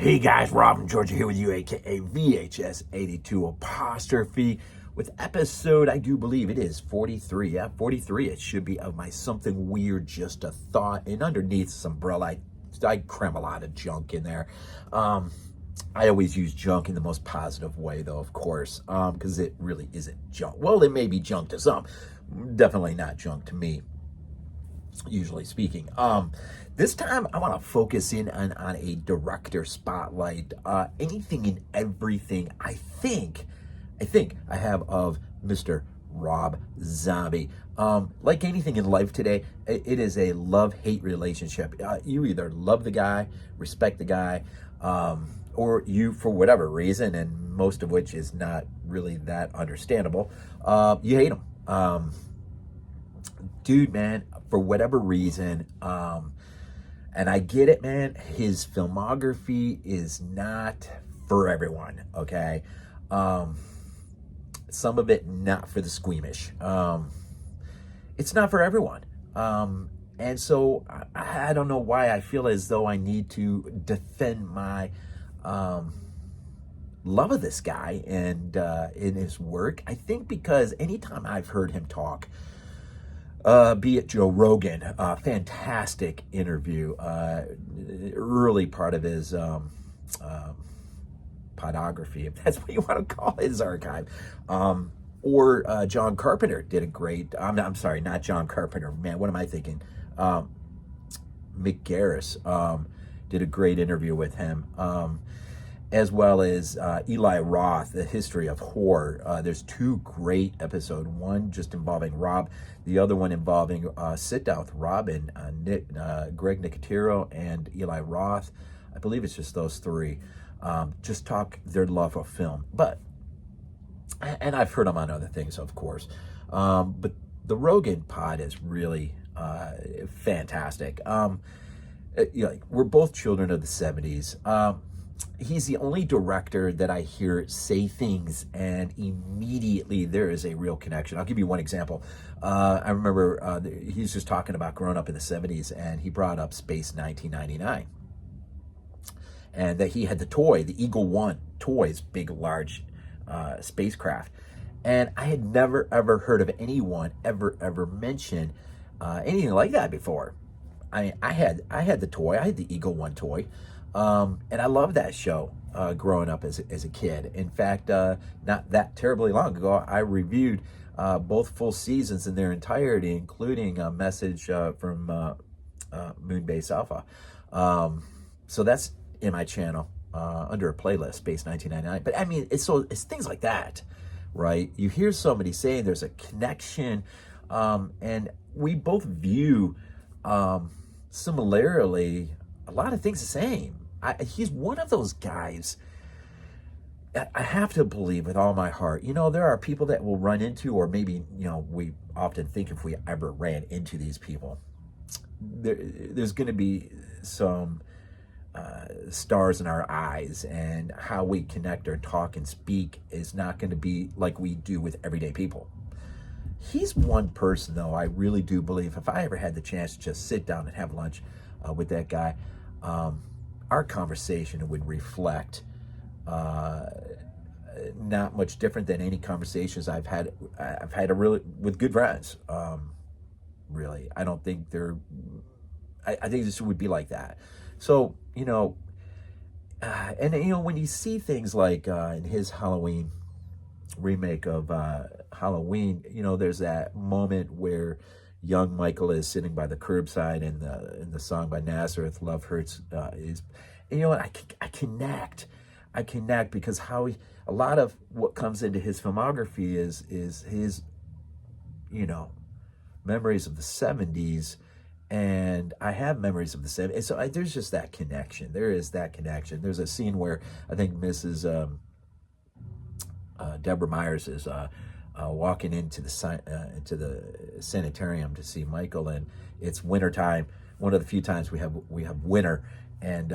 Hey guys, Rob from Georgia here with you, aka VHS 82 apostrophe, with episode, I do believe it is 43. Yeah, 43. It should be, of my Something Weird, Just a Thought. And underneath this umbrella, I cram a lot of junk in there. I always use junk in the most positive way, though, of course, because it really isn't junk. Well, it may be junk to some, definitely not junk to me, usually speaking. This time I want to focus in on a director spotlight. Anything and everything I think I have of Mr. Rob Zombie. Like anything in life today, it is a love-hate relationship. You either love the guy, respect the guy, or you, for whatever reason, and most of which is not really that understandable, you hate him. Dude, man, for whatever reason, and I get it, man, his filmography is not for everyone, okay? Some of it not for the squeamish. It's not for everyone. And so I don't know why I feel as though I need to defend my love of this guy and in his work. I think because anytime I've heard him talk, be it Joe Rogan, fantastic interview, early part of his podography, if that's what you want to call his archive, or John Carpenter did a great, I'm sorry, not John Carpenter, man, what am I thinking? Mick Garris did a great interview with him, as well as Eli Roth, The History of Horror. There's two great episodes, one just involving Rob, the other one involving Sit Down with Rob and Greg Nicotero and Eli Roth. I believe it's just those three. Just talk their love of film. And I've heard them on other things, of course. But the Rogan pod is really fantastic. We're both children of the 70s. He's the only director that I hear say things and immediately there is a real connection. I'll give you one example. I remember he's just talking about growing up in the 70s and he brought up Space 1999. And that he had the toy, the Eagle One toys, big, large spacecraft. And I had never, ever heard of anyone ever mention anything like that before. I mean, I had the toy. I had the Eagle One toy. And I loved that show growing up as a kid. In fact, not that terribly long ago, I reviewed both full seasons in their entirety, including a message from Moonbase Alpha. So that's in my channel under a playlist, Space 1999. But I mean, it's things like that, right? You hear somebody saying there's a connection, and we both view similarly a lot of things the same. He's one of those guys, I have to believe with all my heart, there are people that we'll run into, or maybe, we often think if we ever ran into these people, there's going to be some stars in our eyes, and how we connect or talk and speak is not going to be like we do with everyday people. He's one person, though, I really do believe if I ever had the chance to just sit down and have lunch with that guy, our conversation would reflect not much different than any conversations I've had with good friends. Really, I don't think I think this would be like that. So, when you see things like in his Halloween remake of Halloween, there's that moment where young Michael is sitting by the curbside, and in the song by Nazareth, "Love Hurts," is, and I connect because a lot of what comes into his filmography is his, memories of the 70s, and I have memories of the 70s. So there's just that connection. There is that connection. There's a scene where I think Mrs. Deborah Myers is walking into the sanitarium to see Michael, and it's wintertime. One of the few times we have winter, and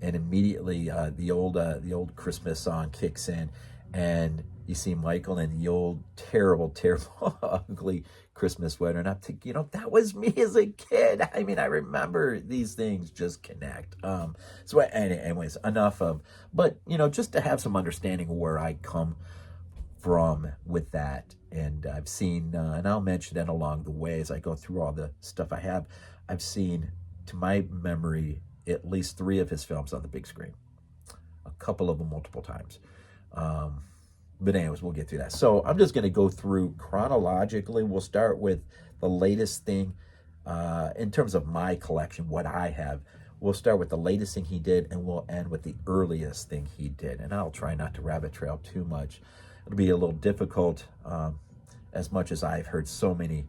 immediately the old Christmas song kicks in, and you see Michael in the old terrible, terrible, ugly Christmas sweater. And I'm thinking, that was me as a kid. I mean, I remember these things just connect. So anyways, enough of, but, just to have some understanding of where I come from with that. And I've seen, and I'll mention that along the way as I go through all the stuff I have, I've seen, to my memory, at least 3 of his films on the big screen. A couple of them multiple times. But anyways, we'll get through that. So I'm just going to go through chronologically. We'll start with the latest thing in terms of my collection, what I have. We'll start with the latest thing he did, and we'll end with the earliest thing he did. And I'll try not to rabbit trail too much. It'll be a little difficult, as much as I've heard so many,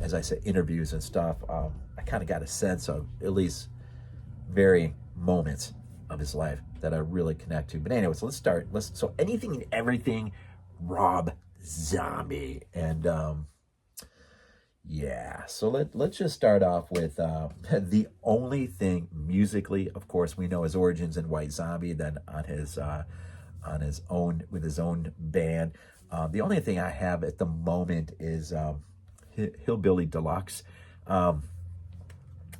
as I said, interviews and stuff. I kind of got a sense of at least varying moments of his life that I really connect to. But anyways, let's start. So anything and everything, Rob Zombie. And yeah, so let's just start off with the only thing musically, of course, we know his origins in White Zombie, then on his own, with his own band. The only thing I have at the moment is Hillbilly Deluxe. I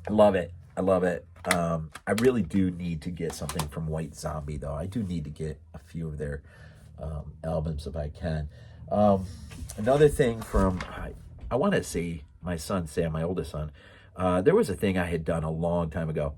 love it. I love it. I really do need to get something from White Zombie, though. I do need to get a few of their albums if I can. Another thing from, I want to see my son, Sam, my oldest son. There was a thing I had done a long time ago.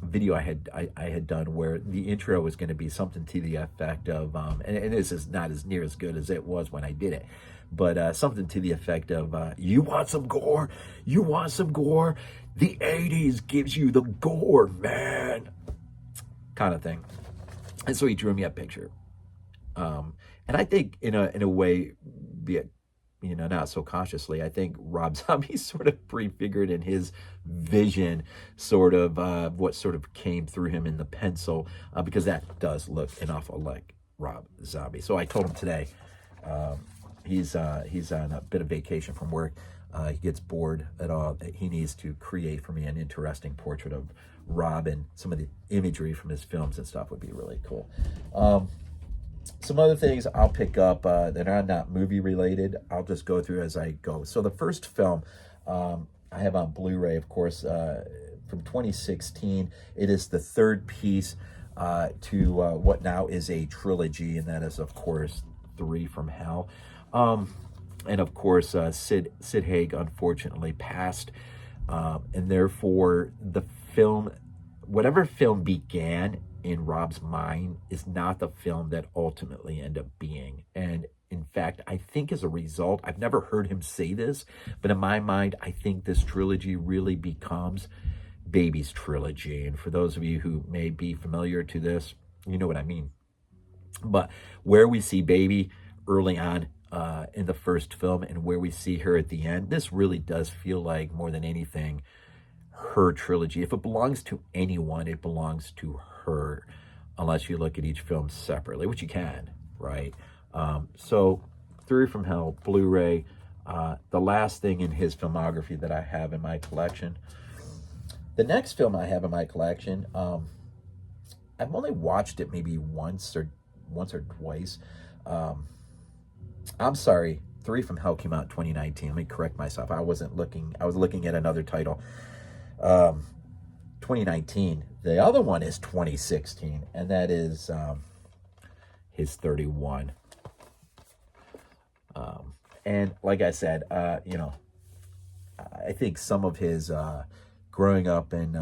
Video I had done where the intro was going to be something to the effect of, and this is not as near as good as it was when I did it, but something to the effect of, you want some gore? You want some gore? The 80s gives you the gore, man. Kind of thing. And so he drew me a picture. And I think in a way, not so consciously, I think Rob Zombie sort of prefigured in his vision sort of what sort of came through him in the pencil, because that does look an awful like Rob Zombie. So I told him today, he's on a bit of vacation from work. He gets bored at all. He needs to create for me an interesting portrait of Rob, and some of the imagery from his films and stuff would be really cool. Some other things I'll pick up that are not movie related. I'll just go through as I go. So the first film I have on Blu-ray, of course, from 2016. It is the third piece to what now is a trilogy, and that is, of course, 3 from Hell. And of course, Sid Haig unfortunately passed, and therefore the film, whatever film began in Rob's mind, is not the film that ultimately ended up being. And in fact, I think as a result, I've never heard him say this, but in my mind, I think this trilogy really becomes Baby's trilogy. And for those of you who may be familiar to this, you know what I mean. But where we see Baby early on in the first film and where we see her at the end, this really does feel like, more than anything, her trilogy. If it belongs to anyone, it belongs to her, unless you look at each film separately, which you can, right? So 3 from Hell, Blu-ray, the last thing in his filmography that I have in my collection. The next film I have in my collection, I've only watched it maybe once or twice. I'm sorry, 3 from Hell came out in 2019. Let me correct myself. I was looking at another title. 2019. The other one is 2016, and that is his 31. And like I said, I think some of his growing up in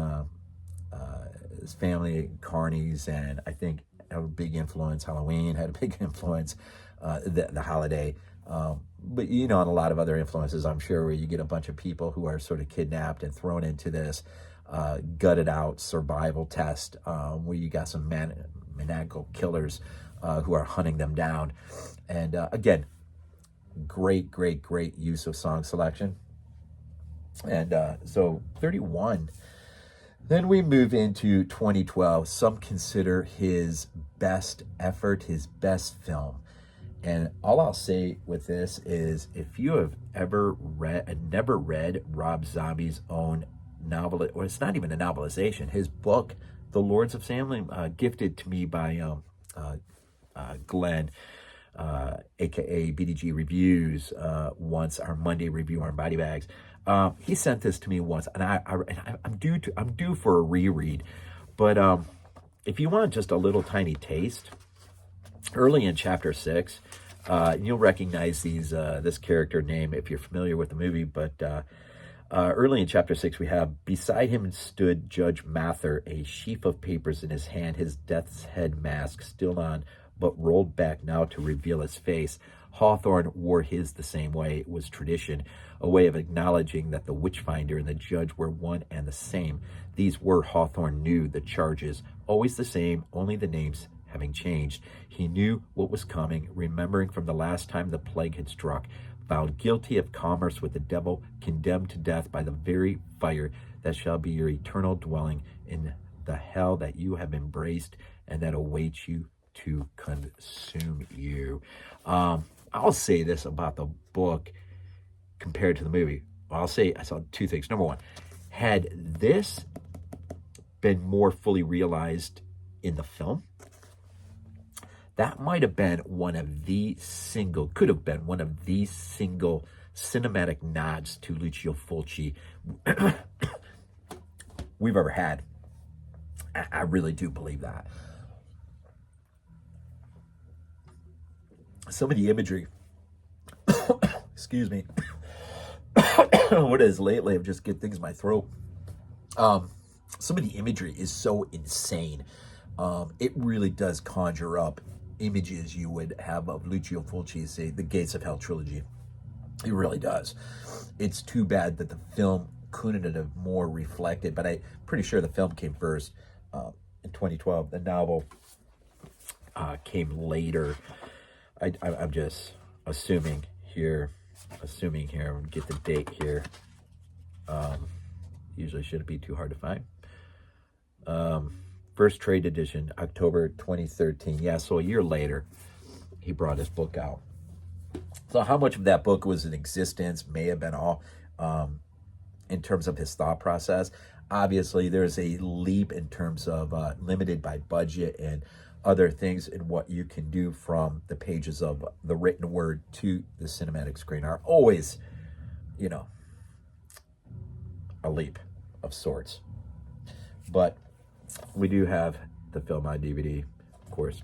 his family, Carnies, and I think a big influence, Halloween had a big influence, the holiday. But, and a lot of other influences, I'm sure, where you get a bunch of people who are sort of kidnapped and thrown into this gutted out survival test, where you got some maniacal killers who are hunting them down. And again, great use of song selection. And so 31. Then we move into 2012. Some consider his best effort, his best film. And all I'll say with this is, if you have never read Rob Zombie's own novel, or it's not even a novelization, his book, The Lords of Salem, gifted to me by Glenn, aka BDG Reviews, once, our Monday review on Body Bags. He sent this to me once, and I'm due for a reread. But if you want just a little tiny taste, early in chapter 6, you'll recognize this character name if you're familiar with the movie. But early in chapter 6, we have, beside him stood Judge Mather, a sheaf of papers in his hand, his death's head mask still on, but rolled back now to reveal his face. Hawthorne wore his the same way. It was tradition, a way of acknowledging that the witchfinder and the judge were one and the same. These were, Hawthorne knew, the charges, always the same, only the names having changed. He knew what was coming, remembering from the last time the plague had struck. Found guilty of commerce with the devil, condemned to death by the very fire that shall be your eternal dwelling in the hell that you have embraced and that awaits you to consume you. I'll say this about the book compared to the movie. I saw two things. Number one, had this been more fully realized in the film, that might have been could have been one of the single cinematic nods to Lucio Fulci we've ever had. I really do believe that. Some of the imagery, excuse me, what is lately, I've just get things in my throat. Some of the imagery is so insane. It really does conjure up images you would have of Lucio Fulci's, say, The Gates of Hell trilogy. It really does. It's too bad that the film couldn't have more reflected, but I'm pretty sure the film came first in 2012. The novel came later. I'm just assuming here, get the date here. Usually shouldn't be too hard to find. First trade edition, October 2013. Yeah, so a year later, he brought his book out. So how much of that book was in existence may have been all in terms of his thought process. Obviously, there's a leap in terms of limited by budget and other things in what you can do from the pages of the written word to the cinematic screen are always, a leap of sorts. But we do have the film on DVD, of course,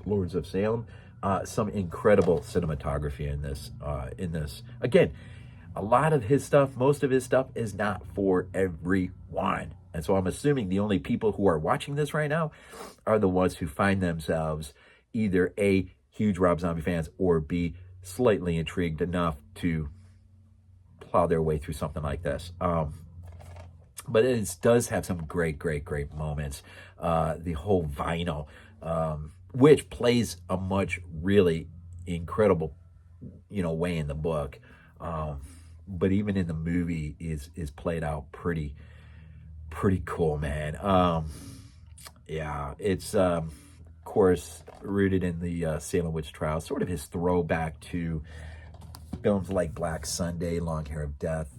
Lords of Salem. Some incredible cinematography in this. Again, a lot of his stuff, most of his stuff is not for everyone. And so I'm assuming the only people who are watching this right now are the ones who find themselves either A, huge Rob Zombie fans, or B, slightly intrigued enough to plow their way through something like this. But it does have some great moments. The whole vinyl, which plays a much really incredible, way in the book. But even in the movie is played out pretty cool, man. Yeah, it's of course rooted in the Salem witch trials, sort of his throwback to films like Black Sunday, Long Hair of Death,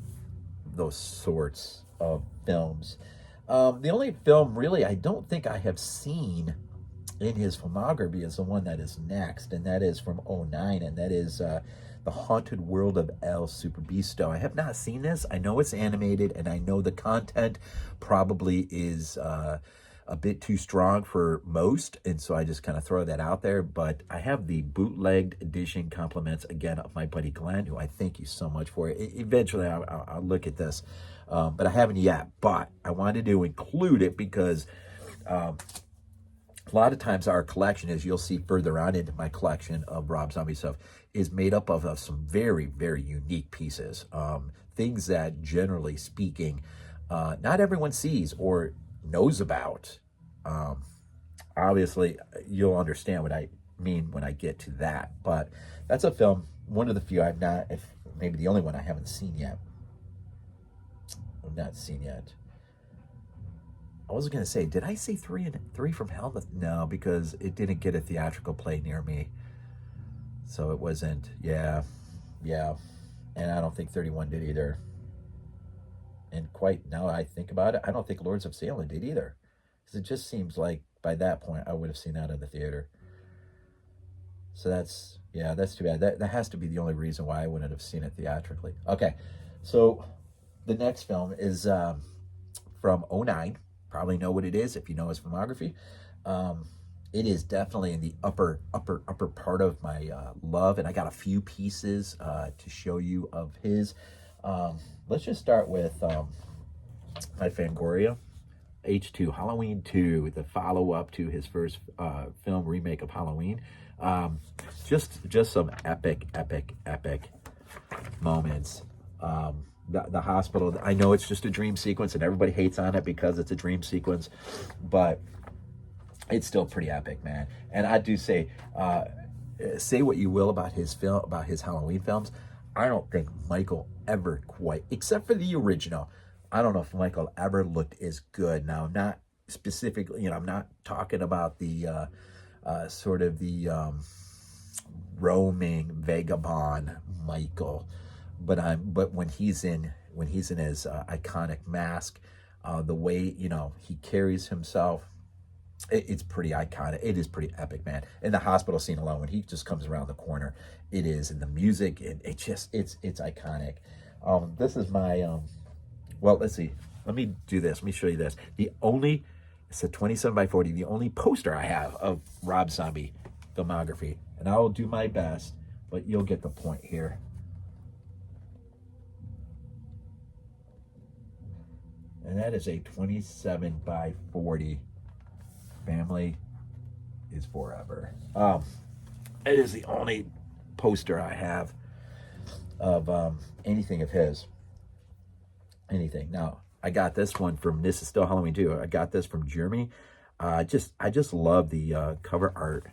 those sorts of films. The only film really I don't think I have seen in his filmography is the one that is next, and that is from 2009, and that is The Haunted World of El Superbeasto. I have not seen this. I know it's animated, and I know the content probably is a bit too strong for most, and so I just kind of throw that out there. But I have the bootlegged edition, compliments again of my buddy Glenn, who I thank you so much for it. Eventually I'll look at this, but I haven't yet. But I wanted to include it because a lot of times our collection, as you'll see further on into my collection of Rob Zombie stuff, is made up of some very unique pieces, things that generally speaking not everyone sees or knows about. Obviously you'll understand what I mean when I get to that, but that's a film, one of the few I've not, if maybe the only one I haven't seen yet. I was going to say, did I see Three from Hell? No, because it didn't get a theatrical play near me. So it wasn't, yeah. And I don't think 31 did either. And quite now I think about it, I don't think Lords of Salem did either. Because it just seems like by that point I would have seen that in the theater. So that's, yeah, that's too bad. That has to be the only reason why I wouldn't have seen it theatrically. Okay, so the next film is from '09. Probably know what it is if you know his filmography. It is definitely in the upper part of my love, and I got a few pieces to show you of his. Let's just start with my Fangoria. H2, Halloween 2, the follow-up to his first film remake of Halloween. Just some epic moments. The hospital, I know it's just a dream sequence and everybody hates on it because it's a dream sequence, but it's still pretty epic, man. And I do say what you will about his film, about his Halloween films, I don't think Michael ever quite, except for the original, I don't know if Michael ever looked as good. Now, I'm not specifically, I'm not talking about the sort of the roaming vagabond Michael, but when he's in his iconic mask, the way he carries himself, it's pretty iconic. It is pretty epic, man. In the hospital scene alone, when he just comes around the corner, it is, and the music, it's iconic. This is my well, let's see. Let me do this. Let me show you this. It's a 27x40, the only poster I have of Rob Zombie filmography. And I will do my best, but you'll get the point here. And that is a 27x40. Family is Forever. It is the only poster I have of anything of his. Anything. Now, I got this one from, this is still Halloween 2. I got this from Germany. I just love the cover art.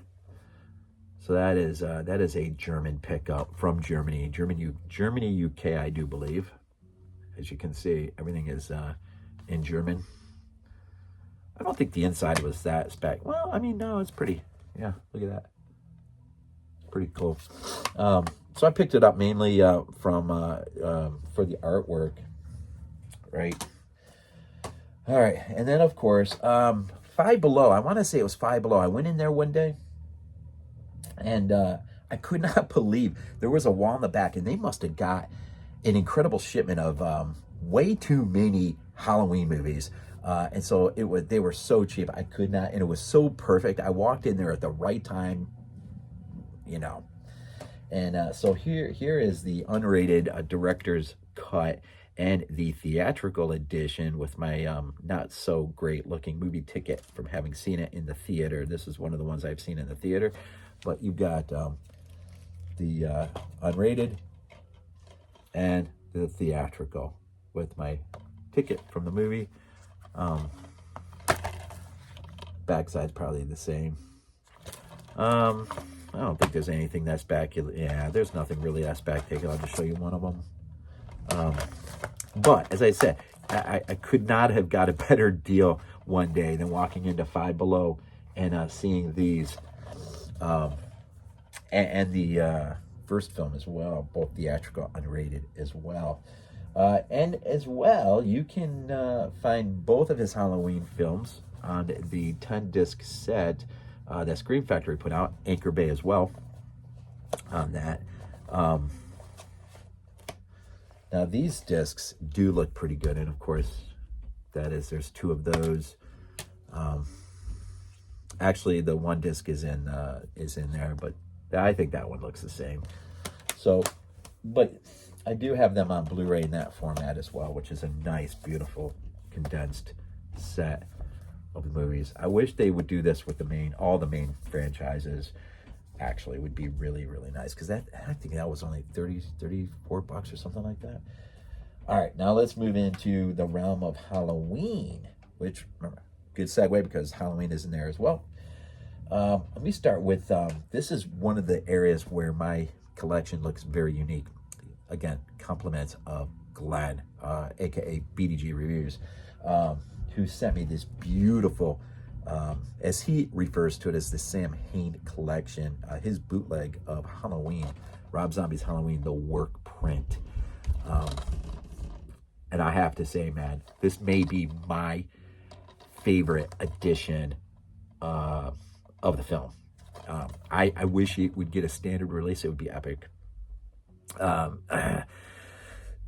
So that is a German pickup from Germany. Germany, UK, I do believe. As you can see, everything is in German. I don't think the inside was that spec. Well, I mean, no, it's pretty. Yeah, look at that. Pretty cool. So I picked it up mainly from for the artwork. Right. All right. And then, of course, Five Below. I want to say it was Five Below. I went in there one day, and I could not believe there was a wall in the back, and they must have got an incredible shipment of way too many Halloween movies. And so they were so cheap. I could not, and it was so perfect. I walked in there at the right time, And so here is the unrated director's cut and the theatrical edition with my not so great looking movie ticket from having seen it in the theater. This is one of the ones I've seen in the theater, but you've got the unrated and the theatrical with my ticket from the movie. Backside's probably the same. I don't think there's anything that's back. Yeah, there's nothing really that's back taken. I'll just show you one of them. But as I said, I could not have got a better deal one day than walking into Five Below and seeing these, and the first film as well, both theatrical, unrated as well. And as well, you can find both of his Halloween films on the 10-disc set that Scream Factory put out, Anchor Bay as well on that. Now these discs do look pretty good, and of course there's two of those. Actually the one disc is in there, but I think that one looks the same. So, but I do have them on Blu-ray in that format as well, which is a nice, beautiful, condensed set of the movies. I wish they would do this with all the main franchises. Actually, would be really, really nice, because I think that was only $34 or something like that. All right, now let's move into the realm of Halloween, which, remember, good segue because Halloween is in there as well. Let me start with, this is one of the areas where my collection looks very unique. Again, compliments of Glenn, aka BDG Reviews, who sent me this beautiful, as he refers to it as the Sam Hain collection, his bootleg of Halloween, Rob Zombie's Halloween, the work print. And I have to say, man, this may be my favorite edition of the film. I wish it would get a standard release. It would be epic.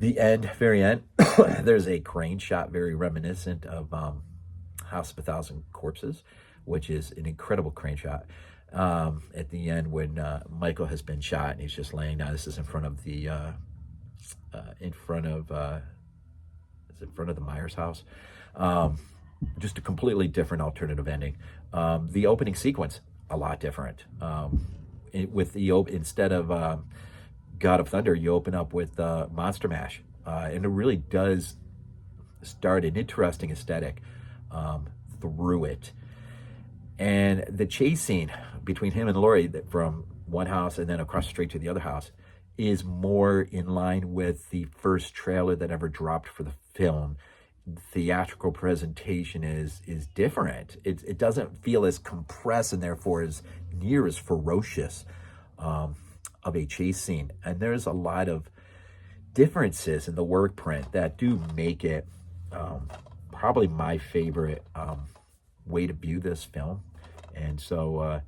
The end, very end, there's a crane shot very reminiscent of House of a Thousand Corpses, which is an incredible crane shot. At the end, when Michael has been shot and he's just laying down. This is in front of the Myers house. Just a completely different alternative ending. The opening sequence, a lot different. Instead of God of Thunder, you open up with Monster Mash, and it really does start an interesting aesthetic through it. And the chase scene between him and Laurie from one house and then across the street to the other house is more in line with the first trailer that ever dropped for the film. Theatrical presentation is different. It doesn't feel as compressed and therefore as near as ferocious of a chase scene. And there's a lot of differences in the work print that do make it probably my favorite way to view this film. And so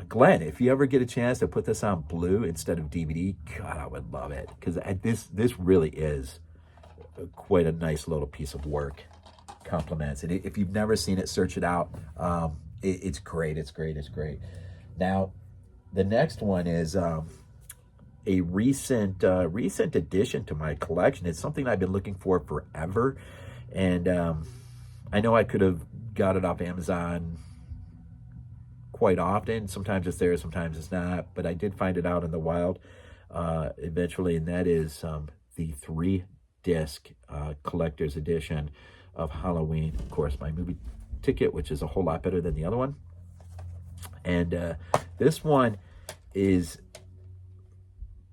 Glenn, if you ever get a chance to put this on Blu instead of DVD, God, I would love it, because this really is quite a nice little piece of work. Compliments. And if you've never seen it, search it out. It's great. It's great. It's great. Now, the next one is a recent addition to my collection. It's something I've been looking for forever, and I know I could have got it off Amazon quite often. Sometimes it's there, sometimes it's not, but I did find it out in the wild eventually, and that is the 3-disc collector's edition of Halloween. Of course, my movie ticket, which is a whole lot better than the other one. And this one is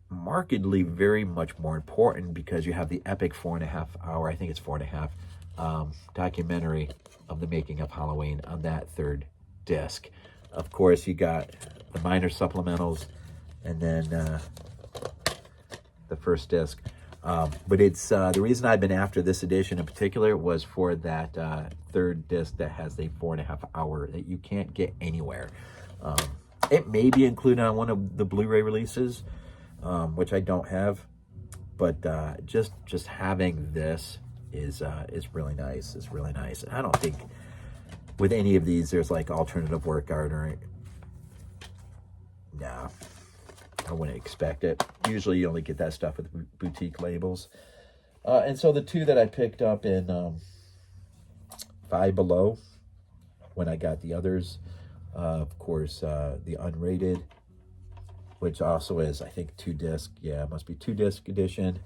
markedly very much more important because you have the epic 4.5 hour, I think it's 4.5, documentary of the making of Halloween on that 3rd disc. Of course, you got the minor supplementals and then the 1st disc. But it's the reason I've been after this edition in particular was for that 3rd disc that has a 4.5 hour that you can't get anywhere. It may be included on one of the Blu-ray releases, which I don't have, but just having this is really nice. It's really nice. And I don't think with any of these there's like alternative work art or nah. I wouldn't expect it. Usually you only get that stuff with boutique labels. And so the two that I picked up in Five Below, when I got the others, of course, the unrated, which also is, I think, 2-disc. Yeah, it must be 2-disc edition.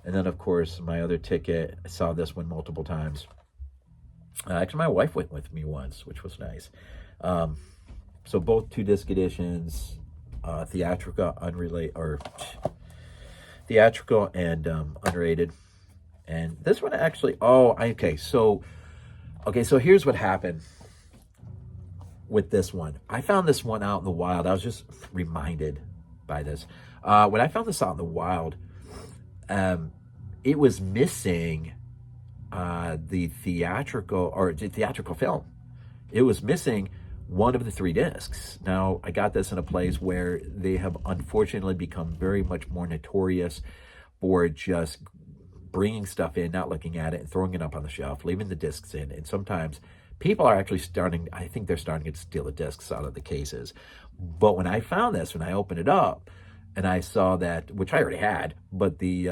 And then, of course, my other ticket, I saw this one multiple times. Actually, my wife went with me once, which was nice. So both 2-disc editions, theatrical, theatrical and unrated. And this one actually, okay, so here's what happened with this one. I found this one out in the wild. I was just reminded by this. When I found this out in the wild, it was missing the theatrical film. It was missing one of the 3 discs. Now, I got this in a place where they have unfortunately become very much more notorious for just bringing stuff in, not looking at it, and throwing it up on the shelf, leaving the discs in. And sometimes people are actually I think they're starting to steal the discs out of the cases. But when I found this, when I opened it up, and I saw that, which I already had, but the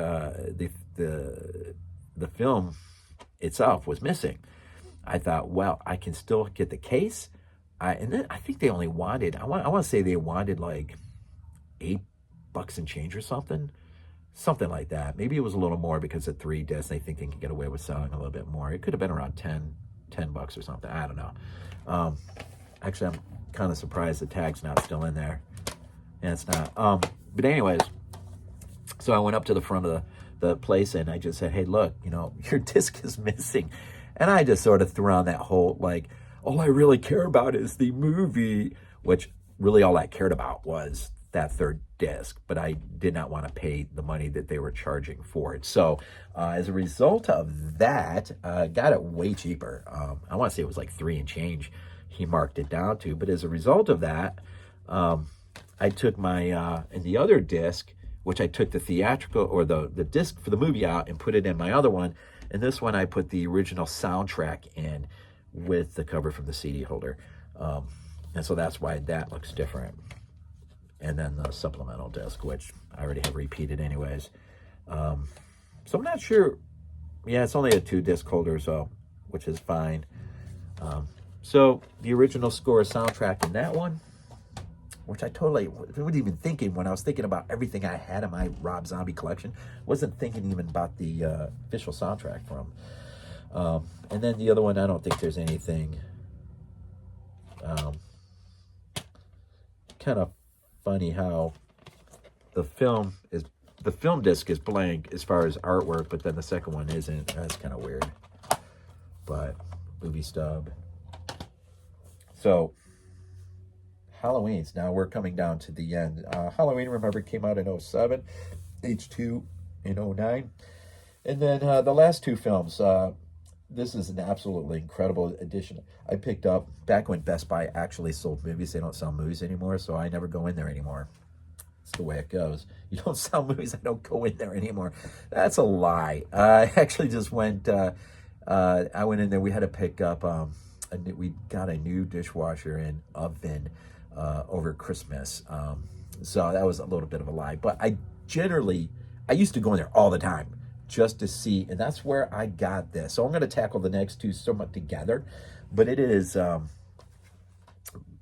film itself was missing, I thought, well, I can still get the case. And then I think they only wanted, I want to say they wanted like $8 and change or something like that. Maybe it was a little more because at 3 discs, they think they can get away with selling a little bit more. It could have been around $10 or something. I don't know. Actually, I'm kind of surprised the tag's not still in there. And it's not. But anyways, so I went up to the front of the place and I just said, hey, look, your disc is missing. And I just sort of threw on that whole, like, all I really care about is the movie, which really all I cared about was that 3rd disc, but I did not want to pay the money that they were charging for it. So as a result of that, got it way cheaper. I want to say it was like $3 and change he marked it down to, but as a result of that, I took my, in the other disc, which I took the theatrical, or the disc for the movie out and put it in my other one. And this one I put the original soundtrack in with the cover from the CD holder. And so that's why that looks different. And then the supplemental disc, which I already have repeated anyways. So I'm not sure. Yeah, it's only a 2-disc holder, so, which is fine. So the original score soundtrack in that one, which I totally wasn't even thinking when I was thinking about everything I had in my Rob Zombie collection. Wasn't thinking even about the official soundtrack from. And then the other one, I don't think there's anything kind of funny how the film disc is blank as far as artwork, but then the second one isn't. That's kind of weird. But movie stub. So Halloween's, now we're coming down to the end. Halloween, remember, came out in 2007, H2 in 2009. And then the last two films, this is an absolutely incredible edition. I picked up back when Best Buy actually sold movies. They don't sell movies anymore, so I never go in there anymore. It's the way it goes. You don't sell movies, I don't go in there anymore. That's a lie. I actually just went, I went in there. We had to pick up, we got a new dishwasher and oven over Christmas. So that was a little bit of a lie. But I used to go in there all the time just to see, and that's where I got this. So I'm going to tackle the next two somewhat together, but it is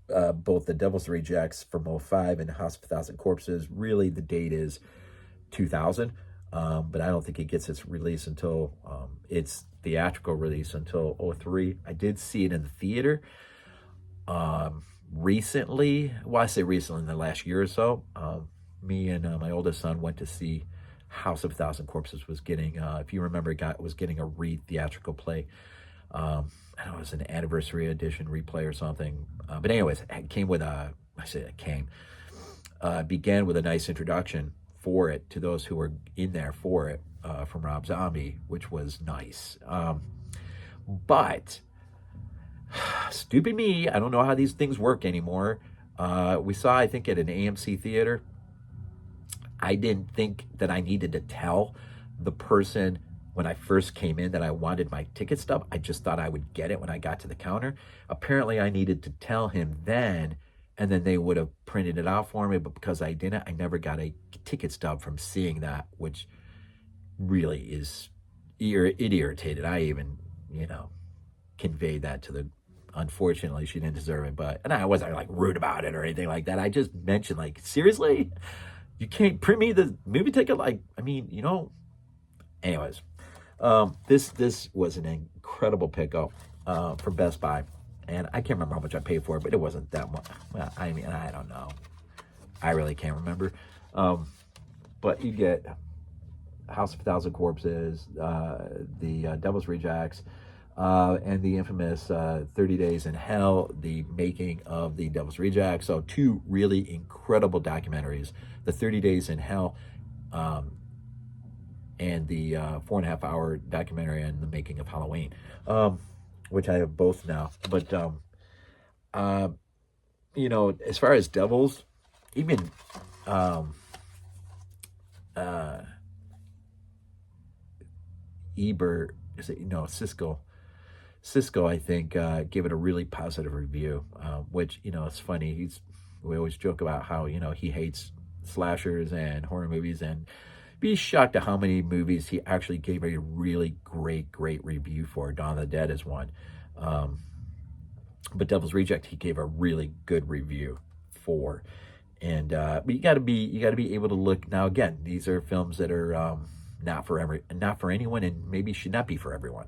both The Devil's Rejects from 2005 and House of 1,000 Corpses. Really, the date is 2000, but I don't think it gets its release until, its theatrical release until 2003. I did see it in the theater recently. Well, I say recently, in the last year or so. Me and my oldest son went to see House of 1,000 Corpses. Was getting, if you remember, was getting a theatrical play. I don't know, it was an anniversary edition replay or something. But anyways, it came with began with a nice introduction for it to those who were in there for it from Rob Zombie, which was nice. But stupid me, I don't know how these things work anymore. We saw, I think, at an AMC theater. I didn't think that I needed to tell the person when I first came in that I wanted my ticket stub. I just thought I would get it when I got to the counter. Apparently, I needed to tell him then, and then they would have printed it out for me. But because I didn't, I never got a ticket stub from seeing that, which really is, it irritated. I even, conveyed that to the, unfortunately, she didn't deserve it. But, and I wasn't like rude about it or anything like that. I just mentioned, like, seriously? You can't print me the movie ticket? Like, I mean, anyways. This was an incredible pickup from Best Buy, and I can't remember how much I paid for it, but it wasn't that much. Well, I mean, I don't know. I really can't remember. But you get House of 1,000 Corpses, the Devil's Rejects, and the infamous 30 Days in Hell, the making of the Devil's Rejects. So two really incredible documentaries. The 30 Days in Hell, and the 4.5-hour documentary on the making of Halloween, which I have both now. But, as far as Devils, even Ebert, Cisco, I think, gave it a really positive review, which, it's funny. We always joke about how, he hates slashers and horror movies, and be shocked at how many movies he actually gave a really great review for. Dawn of the Dead is one. But Devil's Reject, he gave a really good review for. And but you gotta be able to look. Now again, these are films that are not for anyone, and maybe should not be for everyone.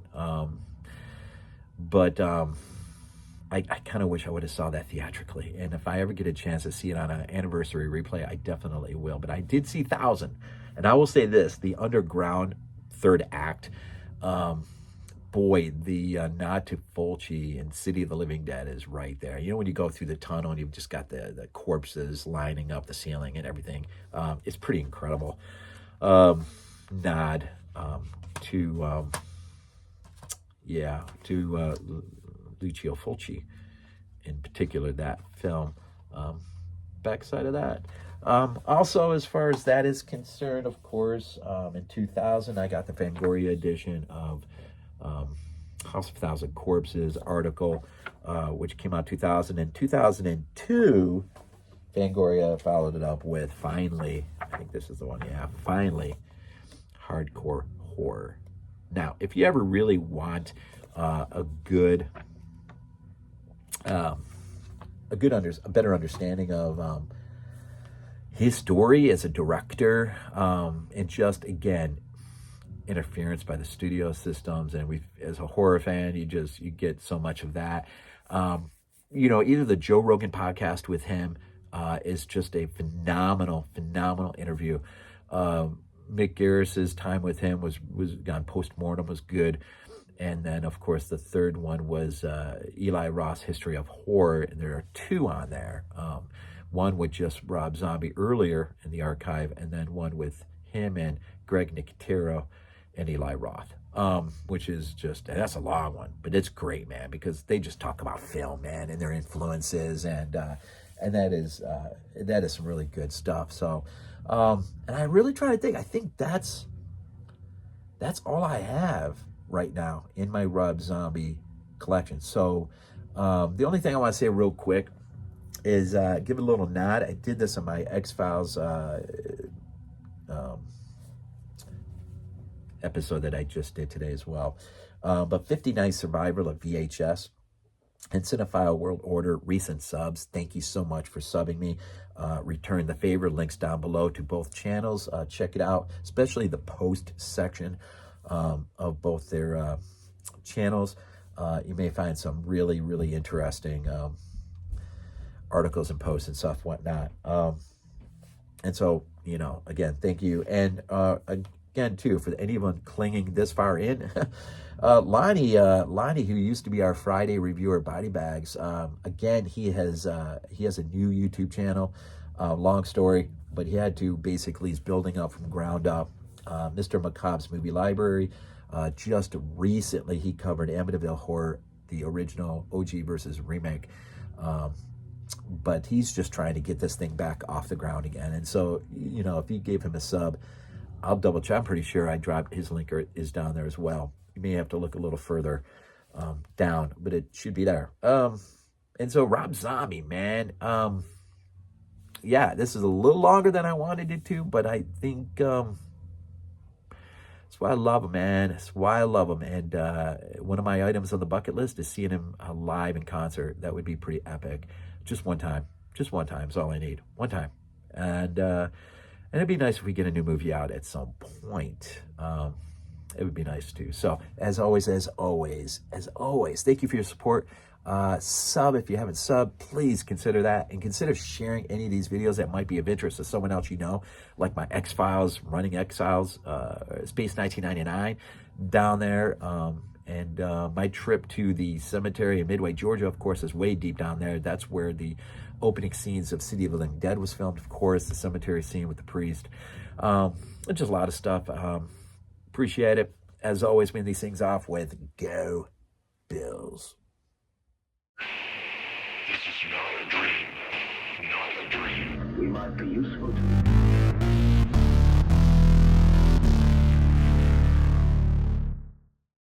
But I kind of wish I would have saw that theatrically. And if I ever get a chance to see it on an anniversary replay, I definitely will. But I did see 1,000. And I will say this, the underground third act, boy, the nod to Fulci and City of the Living Dead is right there. When you go through the tunnel and you've just got the corpses lining up the ceiling and everything, it's pretty incredible. Nod to Lucio Fulci, in particular, that film. backside of that. Also, as far as that is concerned, of course, in 2000, I got the Fangoria edition of House of Thousand Corpses article, which came out 2000. In 2002, Fangoria followed it up with, finally, I think this is the one, yeah, finally, Hardcore Horror. Now, if you ever really want a better understanding of his story as a director, and just, again, interference by the studio systems, and as a horror fan, you get so much of that. Either the Joe Rogan podcast with him is just a phenomenal interview. Mick Garris's time with him was on Postmortem was good. And then, of course, the third one was Eli Roth's History of Horror, and there are two on there. One with just Rob Zombie earlier in the archive, and then one with him and Greg Nicotero and Eli Roth, which is that's a long one, but it's great, man, because they just talk about film, man, and their influences, and that is some really good stuff. So, and I really try to think. I think that's all I have right now in my Rob Zombie collection. So, the only thing I want to say real quick is give it a little nod. I did this on my X-Files episode that I just did today as well. But 59 Survivor of VHS and Cinephile World Order recent subs. Thank you so much for subbing me. Return the favor. Links down below to both channels. Check it out, especially the post section of both their channels. You may find some really interesting articles and posts and stuff, whatnot. And so, again, thank you. And again, too, for anyone clinging this far in, Lonnie, who used to be our Friday reviewer, Body Bags, again, he has a new YouTube channel. Long story, but he had to basically, he's building up from ground up. Mr. Macabre's Movie Library. Just recently, he covered Amityville Horror, the original OG versus remake. But he's just trying to get this thing back off the ground again. And so, if you gave him a sub, I'll double check. I'm pretty sure I dropped his link is down there as well. You may have to look a little further down, but it should be there. And so Rob Zombie, man. Yeah, this is a little longer than I wanted it to, but I think that's why I love him, man. That's why I love him. And one of my items on the bucket list is seeing him live in concert. That would be pretty epic. Just one time is all I need. One time. And it'd be nice if we get a new movie out at some point. It would be nice too. So as always, thank you for your support. Sub if you haven't subbed, please consider that, and consider sharing any of these videos that might be of interest to someone else like my X-Files, Running Exiles, Space 1999 down there, and my trip to the cemetery in Midway, Georgia, of course, is way deep down there. That's where the opening scenes of City of the Living Dead was filmed, of course, the cemetery scene with the priest. Just a lot of stuff. Appreciate it. As always, we end these things off with Go Bills. This is not a dream. Not a dream. We might be useful to